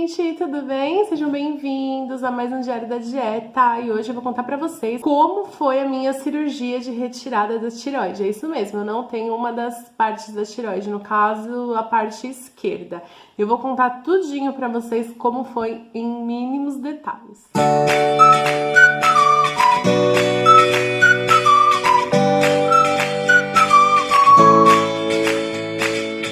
gente, tudo bem? Sejam bem-vindos a mais um Diário da Dieta e hoje eu vou contar pra vocês como foi a minha cirurgia de retirada da tireoide. É isso mesmo, eu não tenho uma das partes da tireoide, no caso a parte esquerda. Eu vou contar tudinho pra vocês como foi em mínimos detalhes.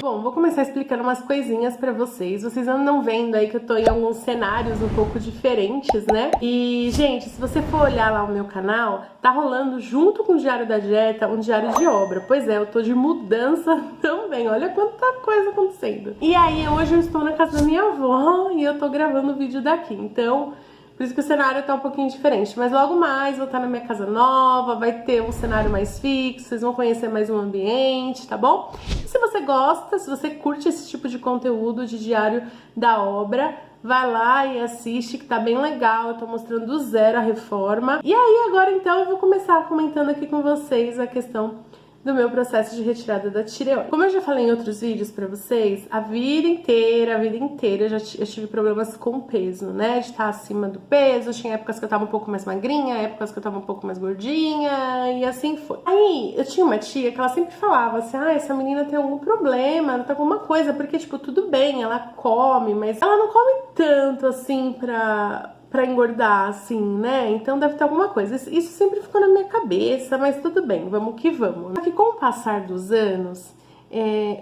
Vou começar explicando umas coisinhas pra vocês. Vocês andam vendo aí que eu tô em alguns cenários um pouco diferentes, né? E, gente, se você for olhar lá o meu canal, tá rolando junto com o Diário da Dieta um diário de obra. Pois é, eu tô de mudança também. Olha quanta coisa acontecendo. E aí, hoje eu estou na casa da minha avó e eu tô gravando o vídeo daqui. Então, por isso que o cenário tá um pouquinho diferente. Mas logo mais vou estar na minha casa nova, vai ter um cenário mais fixo, vocês vão conhecer mais um ambiente, tá bom? E se você gosta, se você curte esse tipo de conteúdo de diário da obra, vai lá e assiste, que tá bem legal. Eu tô mostrando do zero a reforma. E aí, agora então, eu vou começar comentando aqui com vocês a questão do meu processo de retirada da tireoide. Como eu já falei em outros vídeos pra vocês, a vida inteira eu tive problemas com peso, né? De estar acima do peso, tinha épocas que eu tava um pouco mais magrinha, épocas que eu tava um pouco mais gordinha, e assim foi. Aí, eu tinha uma tia que ela sempre falava assim, ah, essa menina tem algum problema, ela tá com alguma coisa, porque, tipo, tudo bem, ela come, mas ela não come tanto, assim, pra engordar, assim, né? Então deve ter alguma coisa. Isso sempre ficou na minha cabeça, mas tudo bem, vamos que vamos. Só que com o passar dos anos,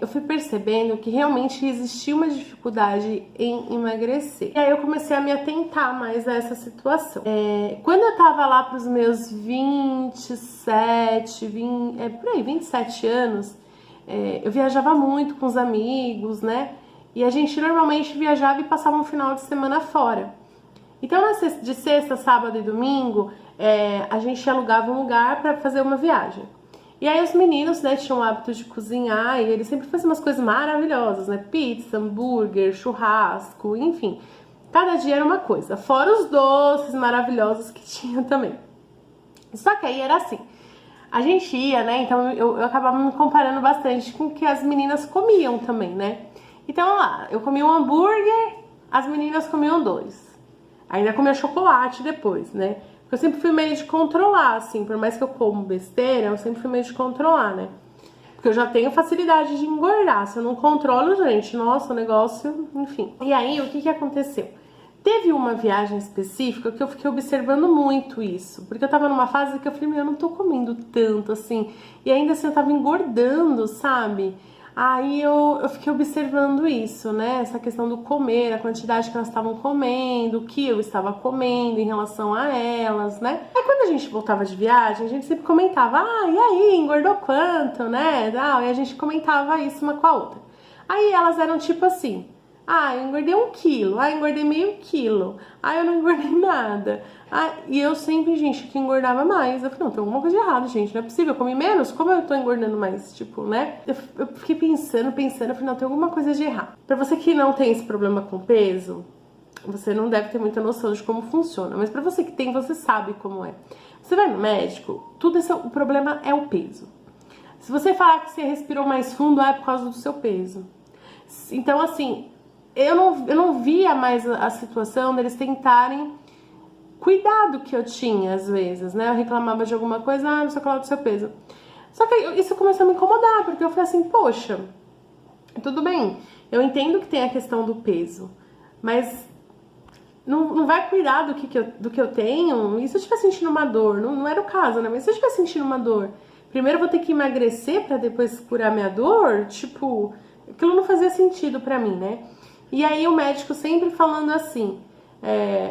eu fui percebendo que realmente existia uma dificuldade em emagrecer. E aí eu comecei a me atentar mais a essa situação. Quando eu tava lá pros meus 27 anos, eu viajava muito com os amigos, né? E a gente normalmente viajava e passava um final de semana fora. Então, de sexta, sábado e domingo, a gente alugava um lugar para fazer uma viagem. E aí os meninos, né, tinham o hábito de cozinhar e eles sempre faziam umas coisas maravilhosas, né? Pizza, hambúrguer, churrasco, enfim. Cada dia era uma coisa, fora os doces maravilhosos que tinha também. Só que aí era assim, a gente ia, né, então eu acabava me comparando bastante com o que as meninas comiam também, né? Então, lá, eu comia um hambúrguer, as meninas comiam 2. Ainda comia chocolate depois, né? Porque eu sempre fui meio de controlar, assim. Por mais que eu como besteira, eu sempre fui meio de controlar, né? Porque eu já tenho facilidade de engordar. Se eu não controlo, gente, nossa, o negócio, enfim. E aí, o que aconteceu? Teve uma viagem específica que eu fiquei observando muito isso. Porque eu tava numa fase que eu falei, meu, eu não tô comendo tanto, assim. E ainda assim, eu tava engordando, sabe? Aí eu fiquei observando isso, né? Essa questão do comer, a quantidade que elas estavam comendo, o que eu estava comendo em relação a elas, né? Aí quando a gente voltava de viagem, a gente sempre comentava, ah, e aí, engordou quanto, né? E a gente comentava isso uma com a outra. Aí elas eram tipo assim, ah, eu engordei 1 quilo, ah, eu engordei meio quilo, ah, eu não engordei nada. Ah, e eu sempre, gente, que engordava mais. Eu falei, não, tem alguma coisa de errado, gente, não é possível, eu comi menos, como eu tô engordando mais, tipo, né? Eu fiquei pensando, eu falei, não, tem alguma coisa de errado. Pra você que não tem esse problema com peso, você não deve ter muita noção de como funciona, mas pra você que tem, você sabe como é. Você vai no médico, o problema é o peso. Se você falar que você respirou mais fundo, é por causa do seu peso. Então, assim, eu não via mais a situação deles tentarem cuidado que eu tinha, às vezes, né? Eu reclamava de alguma coisa, ah, não sei qual é do seu peso. Só que isso começou a me incomodar, porque eu falei assim, poxa, tudo bem, eu entendo que tem a questão do peso, mas não vai cuidar do que eu tenho? E se eu estiver sentindo uma dor? Não era o caso, né? Mas se eu estiver sentindo uma dor, primeiro eu vou ter que emagrecer pra depois curar minha dor? Tipo, aquilo não fazia sentido pra mim, né? E aí o médico sempre falando assim,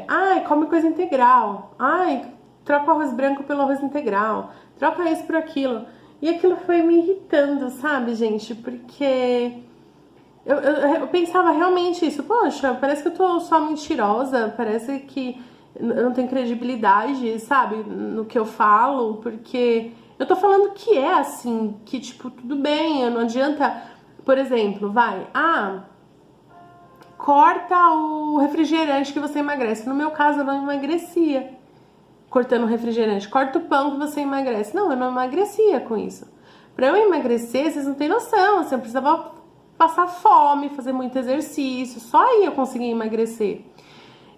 ai, come coisa integral, ai, troca o arroz branco pelo arroz integral, troca isso por aquilo. E aquilo foi me irritando, sabe, gente? Porque eu pensava realmente isso, poxa, parece que eu tô só mentirosa, parece que eu não tenho credibilidade, sabe, no que eu falo, porque eu tô falando que é assim, que tipo, tudo bem, não adianta, por exemplo, corta o refrigerante que você emagrece. No meu caso, eu não emagrecia cortando o refrigerante. Corta o pão que você emagrece. Não, eu não emagrecia com isso. Pra eu emagrecer, vocês não têm noção. Assim, eu precisava passar fome, fazer muito exercício, só aí eu conseguia emagrecer.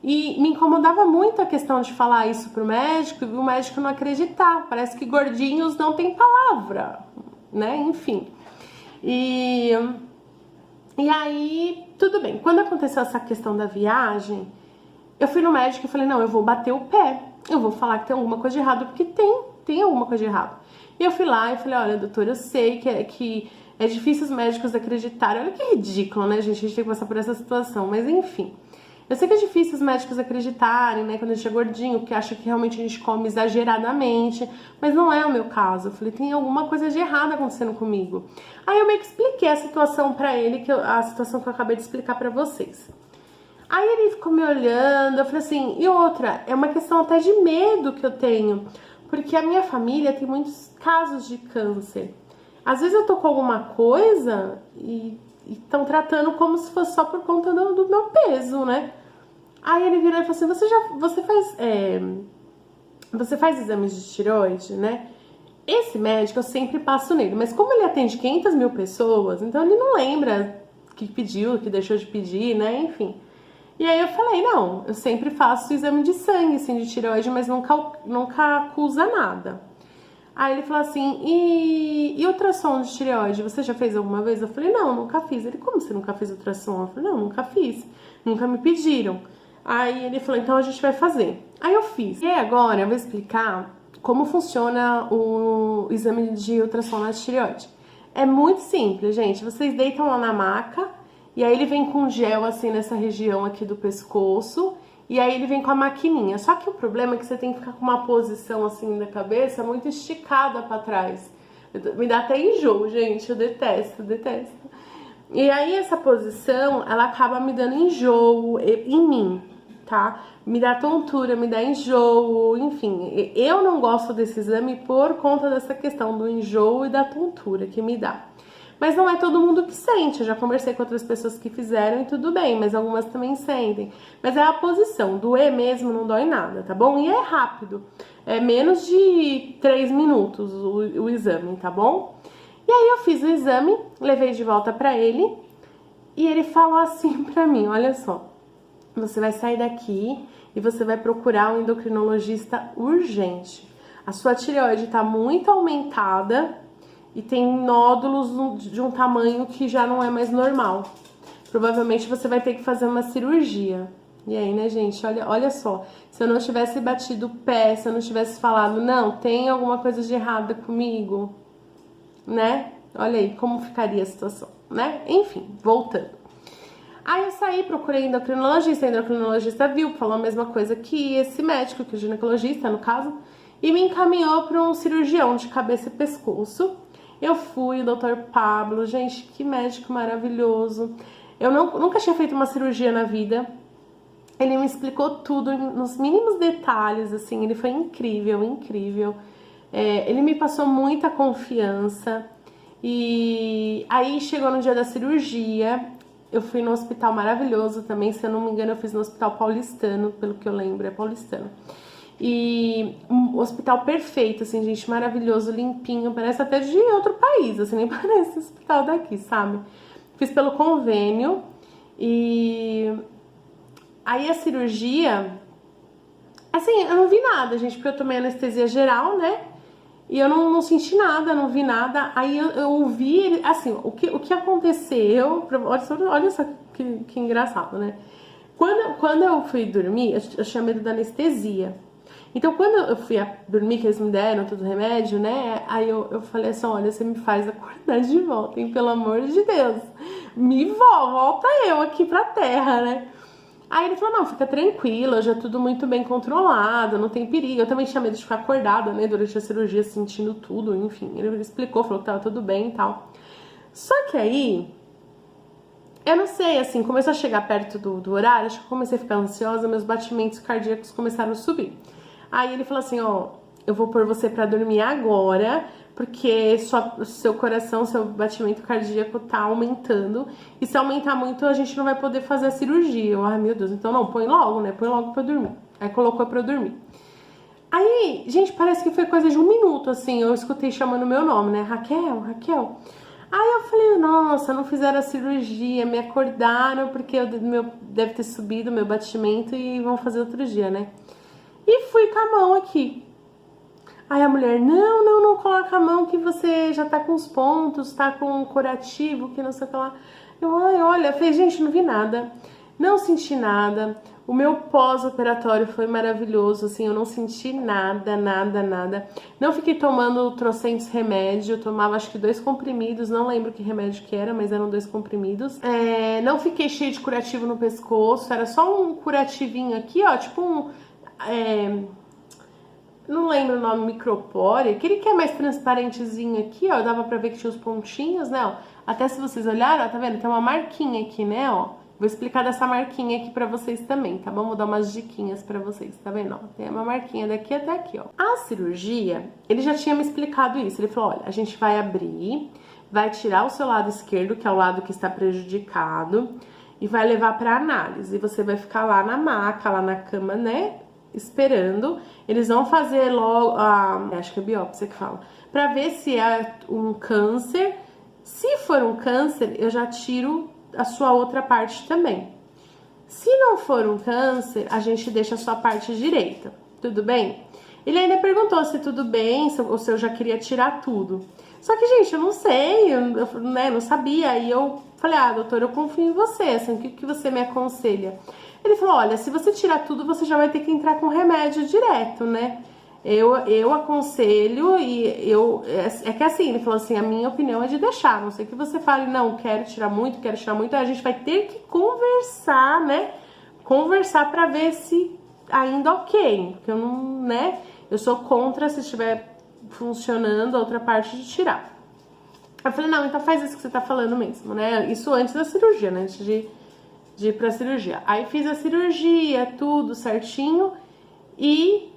E me incomodava muito a questão de falar isso pro médico e o médico não acreditar. Parece que gordinhos não tem palavra, né? Enfim. E aí, tudo bem. Quando aconteceu essa questão da viagem, eu fui no médico e falei, não, eu vou bater o pé. Eu vou falar que tem alguma coisa de errado, porque tem alguma coisa de errado. E eu fui lá e falei, olha, doutor, eu sei que é difícil os médicos acreditarem. Olha que ridículo, né, gente? A gente tem que passar por essa situação, mas enfim. Eu sei que é difícil os médicos acreditarem, né, quando a gente é gordinho, porque acha que realmente a gente come exageradamente, mas não é o meu caso. Eu falei, tem alguma coisa de errado acontecendo comigo. Aí eu meio que expliquei a situação pra ele, a situação que eu acabei de explicar pra vocês. Aí ele ficou me olhando, eu falei assim, e outra, é uma questão até de medo que eu tenho, porque a minha família tem muitos casos de câncer. Às vezes eu tô com alguma coisa e estão tratando como se fosse só por conta do meu peso, né? Aí ele virou e falou assim, você faz exames de tireoide, né? Esse médico eu sempre passo nele, mas como ele atende 500 mil pessoas, então ele não lembra que pediu, que deixou de pedir, né? Enfim. E aí eu falei, não, eu sempre faço exame de sangue, assim, de tireoide, mas nunca acusa nada. Aí ele falou assim, e ultrassom de tireoide, você já fez alguma vez? Eu falei, não, nunca fiz. Ele, como você nunca fez ultrassom? Eu falei, não, nunca fiz, nunca me pediram. Aí ele falou, então a gente vai fazer. Aí eu fiz. E agora eu vou explicar como funciona o exame de ultrassom na tireoide. É muito simples, gente. Vocês deitam lá na maca e aí ele vem com gel assim nessa região aqui do pescoço e aí ele vem com a maquininha. Só que o problema é que você tem que ficar com uma posição assim da cabeça muito esticada pra trás. Me dá até enjoo, gente. Eu detesto. E aí essa posição, ela acaba me dando enjoo em mim, tá? Me dá tontura, me dá enjoo, enfim. Eu não gosto desse exame por conta dessa questão do enjoo e da tontura que me dá. Mas não é todo mundo que sente, eu já conversei com outras pessoas que fizeram e tudo bem, mas algumas também sentem. Mas é a posição, doer mesmo não dói nada, tá bom? E é rápido, é menos de 3 minutos o exame, tá bom? E aí eu fiz o exame, levei de volta pra ele e ele falou assim pra mim, olha só, você vai sair daqui e você vai procurar um endocrinologista urgente. A sua tireoide tá muito aumentada e tem nódulos de um tamanho que já não é mais normal. Provavelmente você vai ter que fazer uma cirurgia. E aí, né, gente, olha só, se eu não tivesse batido o pé, se eu não tivesse falado, não, tem alguma coisa de errado comigo, né? Olha aí como ficaria a situação, né? Enfim, voltando. Aí eu saí, procurei endocrinologista, a endocrinologista viu, falou a mesma coisa que esse médico, que o ginecologista, no caso, e me encaminhou para um cirurgião de cabeça e pescoço. Eu fui, o Dr. Pablo, gente, que médico maravilhoso. Eu nunca tinha feito uma cirurgia na vida. Ele me explicou tudo nos mínimos detalhes, assim, ele foi incrível. Ele me passou muita confiança. E aí chegou no dia da cirurgia, eu fui no hospital maravilhoso também, se eu não me engano eu fiz no Hospital Paulistano, pelo que eu lembro, é Paulistano. E um hospital perfeito, assim, gente, maravilhoso, limpinho, parece até de outro país, assim, nem parece hospital daqui, sabe? Fiz pelo convênio e aí a cirurgia, assim, eu não vi nada, gente, porque eu tomei anestesia geral, né? E eu não senti nada, não vi nada. Aí eu ouvi, assim, o que aconteceu, olha só que engraçado, né? Quando eu fui dormir, eu tinha medo da anestesia. Então, quando eu fui dormir, que eles me deram todo o remédio, né? Aí eu falei assim, olha, você me faz acordar de volta, hein? Pelo amor de Deus. Volta eu aqui pra terra, né? Aí ele falou, não, fica tranquila, já é tudo muito bem controlado, não tem perigo. Eu também tinha medo de ficar acordada, né? Durante a cirurgia, sentindo tudo, enfim. Ele explicou, falou que tava tudo bem e tal. Só que aí, eu não sei, assim, começou a chegar perto do horário, acho que eu comecei a ficar ansiosa, meus batimentos cardíacos começaram a subir. Aí ele falou assim, ó, eu vou pôr você pra dormir agora, porque seu coração, seu batimento cardíaco tá aumentando, e se aumentar muito a gente não vai poder fazer a cirurgia. Eu, ai meu Deus, então não, põe logo, né, põe logo pra eu dormir. Aí colocou pra eu dormir. Aí, gente, parece que foi coisa de 1 minuto, assim, eu escutei chamando meu nome, né, Raquel. Aí eu falei, nossa, não fizeram a cirurgia, me acordaram porque deve ter subido o meu batimento e vão fazer outro dia, né? E fui com a mão aqui. Aí a mulher, não coloca a mão que você já tá com os pontos, tá com curativo, que não sei o que lá. Olha, eu falei, gente, não vi nada, não senti nada. O meu pós-operatório foi maravilhoso, assim, eu não senti nada. Não fiquei tomando trocentos remédios, eu tomava acho que 2 comprimidos, não lembro que remédio que era, mas eram 2 comprimidos. Não fiquei cheia de curativo no pescoço, era só um curativinho aqui, ó, tipo um... não lembro o nome, micropore, aquele que é mais transparentezinho aqui, ó, dava pra ver que tinha os pontinhos, né, ó. Até se vocês olharam, ó, tá vendo? Tem uma marquinha aqui, né, ó. Vou explicar dessa marquinha aqui pra vocês também, tá bom? Vou dar umas diquinhas pra vocês, tá vendo? Ó, tem uma marquinha daqui até aqui, ó. A cirurgia, ele já tinha me explicado isso. Ele falou, olha, a gente vai abrir, vai tirar o seu lado esquerdo, que é o lado que está prejudicado, e vai levar pra análise. E você vai ficar lá na maca, lá na cama, né? Esperando. Eles vão fazer logo, acho que é biópsia que fala, pra ver se é um câncer. Se for um câncer, eu já tiro a sua outra parte também. Se não for um câncer, a gente deixa a sua parte direita, tudo bem? Ele ainda perguntou se tudo bem, ou se eu já queria tirar tudo. Só que, gente, eu não sei, né, não sabia. E eu falei, doutor, eu confio em você, assim, o que você me aconselha? Ele falou, olha, se você tirar tudo, você já vai ter que entrar com remédio direto, né? Eu aconselho é que assim, ele falou assim, a minha opinião é de deixar, não sei que você fale, não, quero tirar muito, a gente vai ter que conversar, né? Conversar pra ver se ainda ok, porque eu não, né? Eu sou contra se estiver funcionando a outra parte de tirar. Eu falei, não, então faz isso que você tá falando mesmo, né? Isso antes da cirurgia, né? Antes de ir pra cirurgia. Aí fiz a cirurgia, tudo certinho e...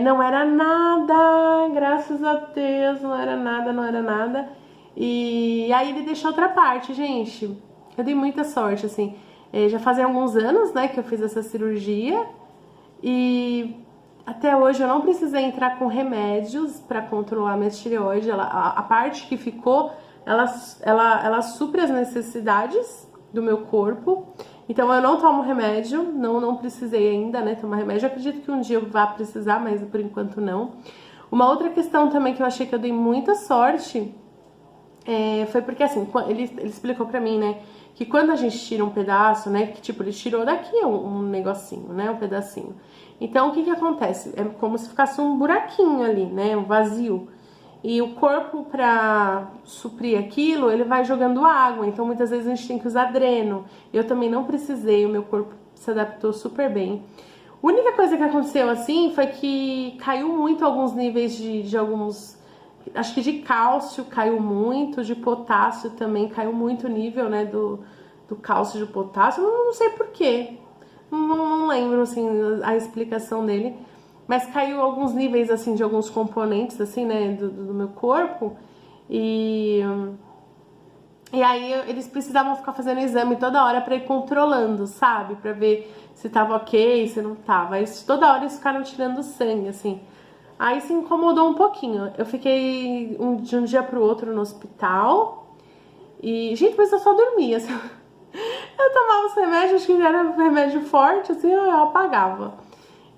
não era nada, graças a Deus, não era nada. E aí ele deixou outra parte, gente. Eu dei muita sorte, assim. Já fazem alguns anos, né, que eu fiz essa cirurgia. E até hoje eu não precisei entrar com remédios pra controlar a minha tireoide. A parte que ficou, ela supre as necessidades do meu corpo. Então eu não tomo remédio, não precisei ainda, né, tomar remédio. Eu acredito que um dia eu vá precisar, mas por enquanto não. Uma outra questão também que eu achei que eu dei muita sorte foi porque, assim, ele explicou pra mim, né, que quando a gente tira um pedaço, né, que tipo, ele tirou daqui um negocinho, né, um pedacinho. Então o que acontece? É como se ficasse um buraquinho ali, né, um vazio. E o corpo, pra suprir aquilo, ele vai jogando água. Então, muitas vezes a gente tem que usar dreno. Eu também não precisei, o meu corpo se adaptou super bem. A única coisa que aconteceu, assim, foi que caiu muito alguns níveis de alguns... Acho que de cálcio caiu muito, de potássio também caiu muito o nível, né, do cálcio e do potássio. Não sei porquê. Não lembro, assim, a explicação dele. Mas caiu alguns níveis, assim, de alguns componentes, assim, né, do meu corpo. E aí eles precisavam ficar fazendo exame toda hora pra ir controlando, sabe? Pra ver se tava ok, se não tava. Aí toda hora eles ficaram tirando sangue, assim. Aí se incomodou um pouquinho. Eu fiquei de um dia pro outro no hospital. E, gente, mas eu só dormia, assim. Eu tomava os remédios, acho que já era remédio forte, assim, eu apagava.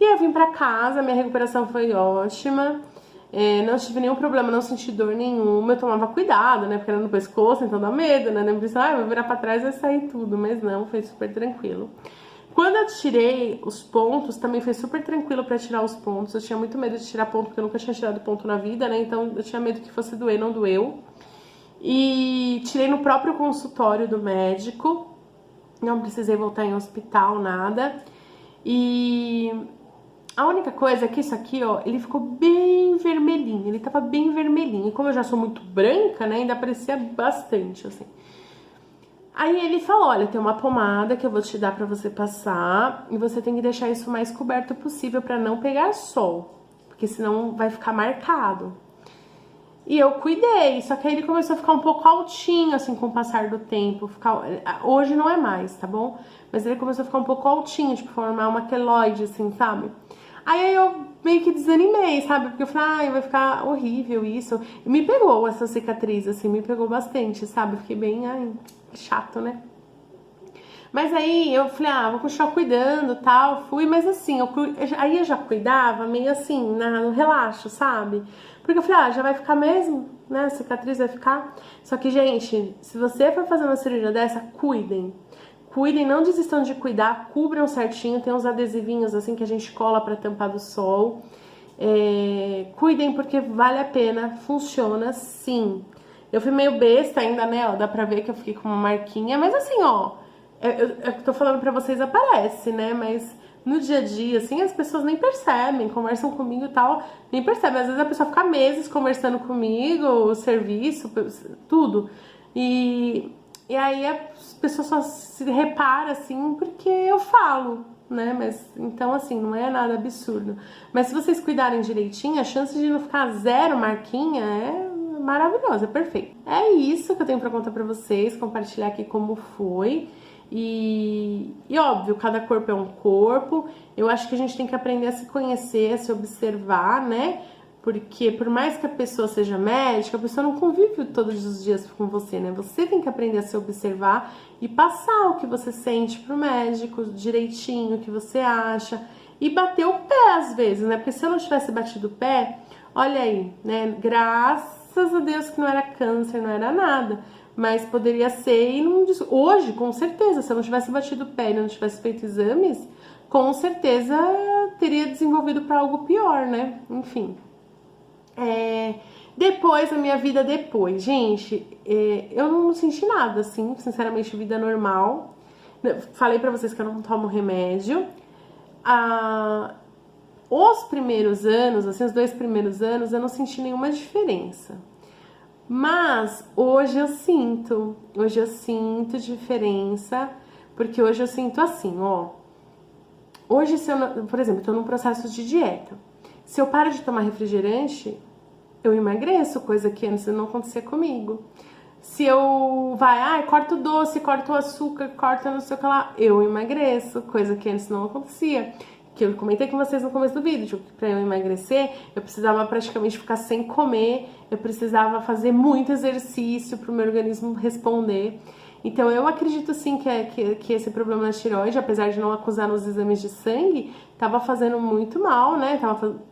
E aí eu vim pra casa, minha recuperação foi ótima, não tive nenhum problema, não senti dor nenhuma, eu tomava cuidado, né, porque era no pescoço, então dá medo, né, nem pensava, vou virar pra trás e vai sair tudo, mas não, foi super tranquilo. Quando eu tirei os pontos, também foi super tranquilo pra tirar os pontos, eu tinha muito medo de tirar ponto, porque eu nunca tinha tirado ponto na vida, né, então eu tinha medo que fosse doer, não doeu. E tirei no próprio consultório do médico, não precisei voltar em hospital, nada, e... A única coisa é que isso aqui, ó, ele ficou bem vermelhinho, ele tava bem vermelhinho. E como eu já sou muito branca, né, ainda aparecia bastante, assim. Aí ele falou, olha, tem uma pomada que eu vou te dar pra você passar e você tem que deixar isso o mais coberto possível pra não pegar sol, porque senão vai ficar marcado. E eu cuidei, só que aí ele começou a ficar um pouco altinho, assim, com o passar do tempo. Hoje não é mais, tá bom? Mas ele começou a ficar um pouco altinho, tipo, formar uma queloide, assim, sabe? Aí eu meio que desanimei, sabe? Porque eu falei, ai, vai ficar horrível isso. E me pegou essa cicatriz, assim, me pegou bastante, sabe? Fiquei bem, ai, chato, né? Mas aí eu falei, ah, vou continuar cuidando, tal, fui, mas assim, aí eu já cuidava meio assim, no relaxo, sabe? Porque eu falei, ah, já vai ficar mesmo, né? A cicatriz vai ficar. Só que, gente, se você for fazer uma cirurgia dessa, cuidem. Cuidem, não desistam de cuidar, cubram certinho, tem uns adesivinhos assim que a gente cola pra tampar do sol. Cuidem porque vale a pena, funciona sim. Eu fui meio besta ainda, né? Ó, dá pra ver que eu fiquei com uma marquinha, mas assim, ó, eu tô falando pra vocês, aparece, né? Mas no dia a dia, assim, as pessoas nem percebem, conversam comigo e tal, nem percebem. Às vezes a pessoa fica meses conversando comigo, o serviço, tudo. E aí as pessoas só se reparam, assim, porque eu falo, né? Mas então, assim, não é nada absurdo. Mas se vocês cuidarem direitinho, a chance de não ficar zero marquinha é maravilhosa, é perfeito. É isso que eu tenho pra contar pra vocês, compartilhar aqui como foi. E óbvio, cada corpo é um corpo. Eu acho que a gente tem que aprender a se conhecer, a se observar, né? Porque por mais que a pessoa seja médica, a pessoa não convive todos os dias com você, né? Você tem que aprender a se observar e passar o que você sente pro médico direitinho, o que você acha. E bater o pé às vezes, né? Porque se eu não tivesse batido o pé, olha aí, né? Graças a Deus que não era câncer, não era nada. Mas poderia ser e não... Hoje, com certeza, se eu não tivesse batido o pé e não tivesse feito exames, com certeza teria desenvolvido para algo pior, né? Enfim. Depois, a minha vida depois. Gente, eu não senti nada, assim, sinceramente, vida normal. Falei pra vocês que eu não tomo remédio. Ah, os primeiros anos, assim, os 2 primeiros anos, eu não senti nenhuma diferença. Mas hoje eu sinto diferença, porque hoje eu sinto assim, ó. Hoje, se eu, por exemplo, estou num processo de dieta. Se eu paro de tomar refrigerante, eu emagreço, coisa que antes não acontecia comigo. Se eu corto o doce, corto o açúcar, corto não sei o que lá, eu emagreço, coisa que antes não acontecia. Que eu comentei com vocês no começo do vídeo, que pra eu emagrecer, eu precisava praticamente ficar sem comer, eu precisava fazer muito exercício pro meu organismo responder. Então eu acredito sim que esse problema na tireoide, apesar de não acusar nos exames de sangue, tava fazendo muito mal, né?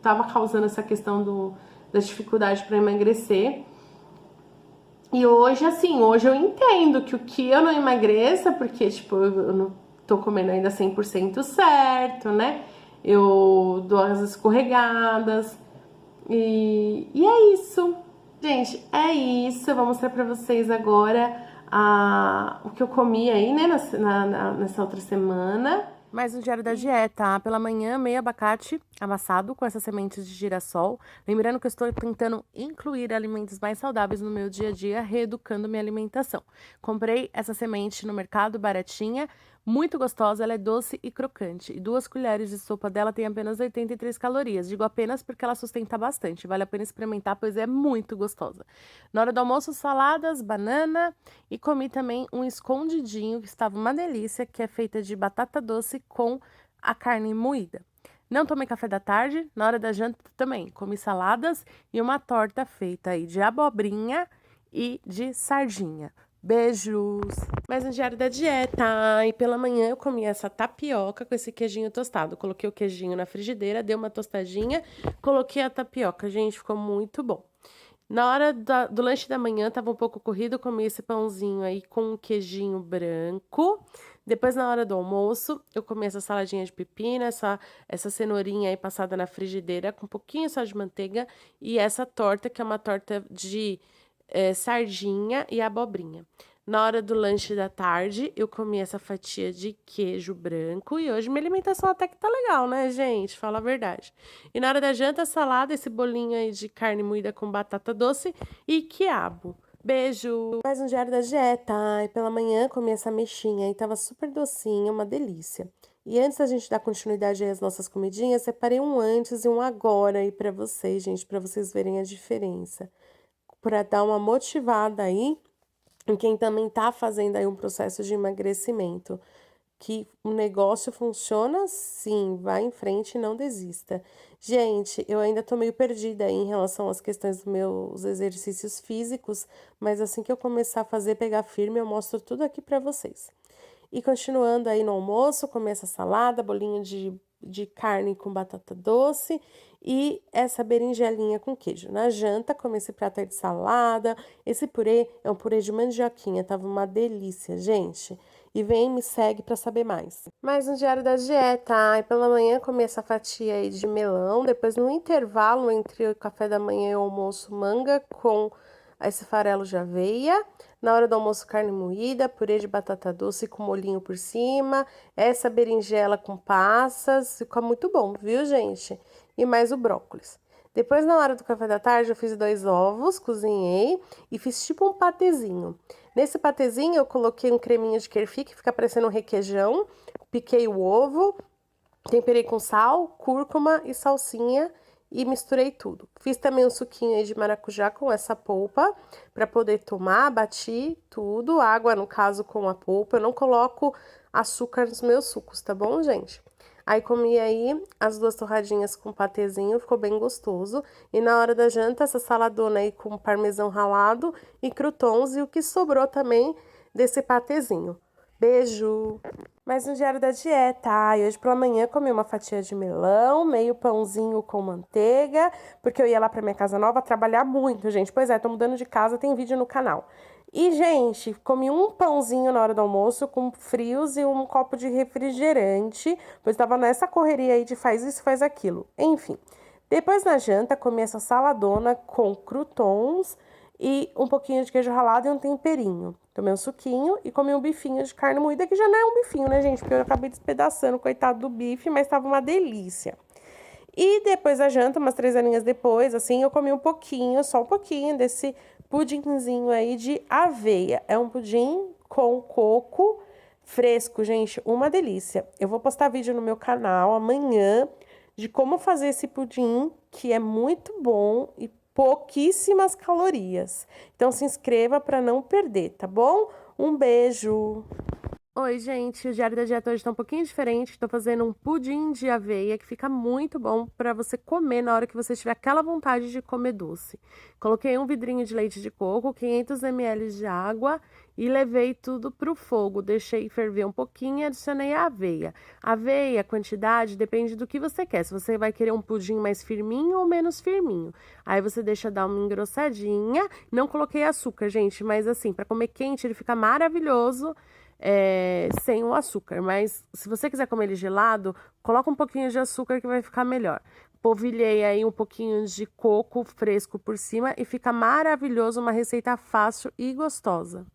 Tava causando essa questão da dificuldade para emagrecer. E hoje, assim, hoje eu entendo que o que eu não emagreça, porque, tipo, eu não tô comendo ainda 100% certo, né? Eu dou as escorregadas. E é isso. Gente, é isso. Eu vou mostrar pra vocês agora o que eu comi aí, né, nessa outra semana. Mais um diário da dieta, tá? Pela manhã, meio abacate amassado com essas sementes de girassol. Lembrando que eu estou tentando incluir alimentos mais saudáveis no meu dia a dia, reeducando minha alimentação. Comprei essa semente no mercado, baratinha, muito gostosa, ela é doce e crocante. E 2 colheres de sopa dela tem apenas 83 calorias. Digo apenas porque ela sustenta bastante. Vale a pena experimentar, pois é muito gostosa. Na hora do almoço, saladas, banana e comi também um escondidinho, que estava uma delícia, que é feita de batata doce com a carne moída. Não tomei café da tarde, na hora da janta também. Comi saladas e uma torta feita aí de abobrinha e de sardinha. Beijos! Mais um diário da dieta. E pela manhã eu comi essa tapioca com esse queijinho tostado. Coloquei o queijinho na frigideira, dei uma tostadinha, coloquei a tapioca. Gente, ficou muito bom. Na hora do lanche da manhã, tava um pouco corrido, eu comi esse pãozinho aí com um queijinho branco. Depois, na hora do almoço, eu comi essa saladinha de pepino, essa cenourinha aí passada na frigideira com um pouquinho só de manteiga e essa torta, que é uma torta de sardinha e abobrinha. Na hora do lanche da tarde, eu comi essa fatia de queijo branco e hoje minha alimentação até que tá legal, né, gente? Fala a verdade. E na hora da janta, salada, esse bolinho aí de carne moída com batata doce e quiabo. Beijo! Mais um diário da dieta. E pela manhã comi essa mexinha e tava super docinha, uma delícia. E antes da gente dar continuidade aí às nossas comidinhas, separei um antes e um agora aí pra vocês, gente, pra vocês verem a diferença. Pra dar uma motivada aí em quem também tá fazendo aí um processo de emagrecimento. que o negócio funciona sim, vá em frente e não desista. Gente, eu ainda tô meio perdida aí em relação às questões dos meus exercícios físicos, mas assim que eu começar a fazer, pegar firme, eu mostro tudo aqui pra vocês. E continuando aí no almoço, comer essa salada, bolinho de carne com batata doce e essa berinjelinha com queijo. Na janta, comer esse prato aí de salada. Esse purê é um purê de mandioquinha, tava uma delícia, gente. E vem, me segue para saber mais. Mais um diário da dieta. Ai, pela manhã comi essa fatia aí de melão, depois no intervalo entre o café da manhã e o almoço, manga com esse farelo de aveia. Na hora do almoço, carne moída, purê de batata doce com molhinho por cima, essa berinjela com passas, fica muito bom, viu, gente? E mais o brócolis. Depois, na hora do café da tarde, eu fiz 2 ovos, cozinhei e fiz tipo um patezinho. Nesse patezinho, eu coloquei um creminho de kefir, que fica parecendo um requeijão, piquei o ovo, temperei com sal, cúrcuma e salsinha e misturei tudo. Fiz também um suquinho aí de maracujá com essa polpa para poder tomar, bati tudo, água no caso com a polpa. Eu não coloco açúcar nos meus sucos, tá bom, gente? Aí comi aí as 2 torradinhas com patezinho, ficou bem gostoso. E na hora da janta, essa saladona aí com parmesão ralado e croutons e o que sobrou também desse patezinho. Beijo! Mais um diário da dieta. E hoje pela manhã comi uma fatia de melão, meio pãozinho com manteiga, porque eu ia lá pra minha casa nova trabalhar muito, gente. Pois é, tô mudando de casa, tem vídeo no canal. E, gente, comi um pãozinho na hora do almoço com frios e um copo de refrigerante, pois tava nessa correria aí de faz isso, faz aquilo. Enfim, depois na janta comi essa saladona com croutons e um pouquinho de queijo ralado e um temperinho. Tomei um suquinho e comi um bifinho de carne moída, que já não é um bifinho, né, gente? Porque eu acabei despedaçando, coitado do bife, mas tava uma delícia. E depois da janta, umas 3 horinhas depois, assim, eu comi um pouquinho, só um pouquinho desse pudinzinho aí de aveia. É um pudim com coco fresco, gente, uma delícia. Eu vou postar vídeo no meu canal amanhã de como fazer esse pudim, que é muito bom e pouquíssimas calorias. Então se inscreva para não perder, tá bom? Um beijo! Oi, gente, o diário da dieta hoje tá um pouquinho diferente. Estou fazendo um pudim de aveia que fica muito bom para você comer na hora que você tiver aquela vontade de comer doce. Coloquei um vidrinho de leite de coco, 500 ml de água e levei tudo pro fogo. Deixei ferver um pouquinho e adicionei a aveia. Aveia, a quantidade, depende do que você quer. Se você vai querer um pudim mais firminho ou menos firminho. Aí você deixa dar uma engrossadinha. Não coloquei açúcar, gente, mas assim, para comer quente ele fica maravilhoso. Sem o açúcar, mas se você quiser comer ele gelado, coloca um pouquinho de açúcar que vai ficar melhor. Polvilhei aí um pouquinho de coco fresco por cima e fica maravilhoso, uma receita fácil e gostosa.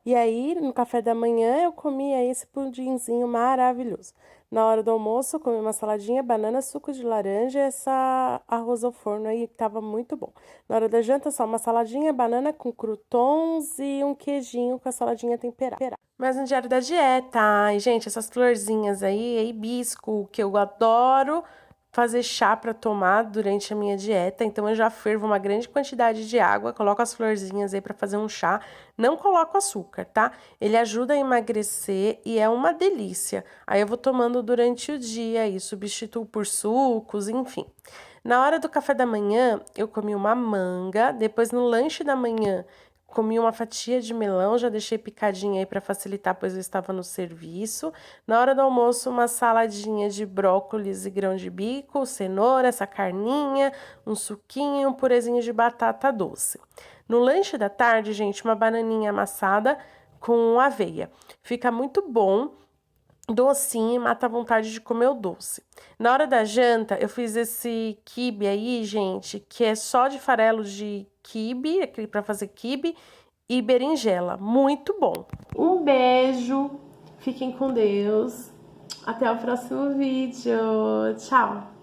E aí, no café da manhã, eu comi aí esse pudinzinho maravilhoso. Na hora do almoço, eu comi uma saladinha, banana, suco de laranja e essa arroz ao forno aí, que tava muito bom. Na hora da janta, só uma saladinha, banana com croutons e um queijinho com a saladinha temperada. Mas no diário da dieta, ai, gente, essas florzinhas aí, é hibisco, que eu adoro fazer chá para tomar durante a minha dieta, então eu já fervo uma grande quantidade de água, coloco as florzinhas aí para fazer um chá, não coloco açúcar, tá? Ele ajuda a emagrecer e é uma delícia. Aí eu vou tomando durante o dia e substituo por sucos, enfim. Na hora do café da manhã, eu comi uma manga, depois no lanche da manhã comi uma fatia de melão, já deixei picadinha aí para facilitar, pois eu estava no serviço. Na hora do almoço, uma saladinha de brócolis e grão de bico, cenoura, essa carninha, um suquinho, um purezinho de batata doce. No lanche da tarde, gente, uma bananinha amassada com aveia. Fica muito bom. Docinho e mata a vontade de comer o doce. Na hora da janta, eu fiz esse quibe aí, gente, que é só de farelo de quibe, aquele para fazer quibe, e berinjela. Muito bom. Um beijo, fiquem com Deus. Até o próximo vídeo. Tchau!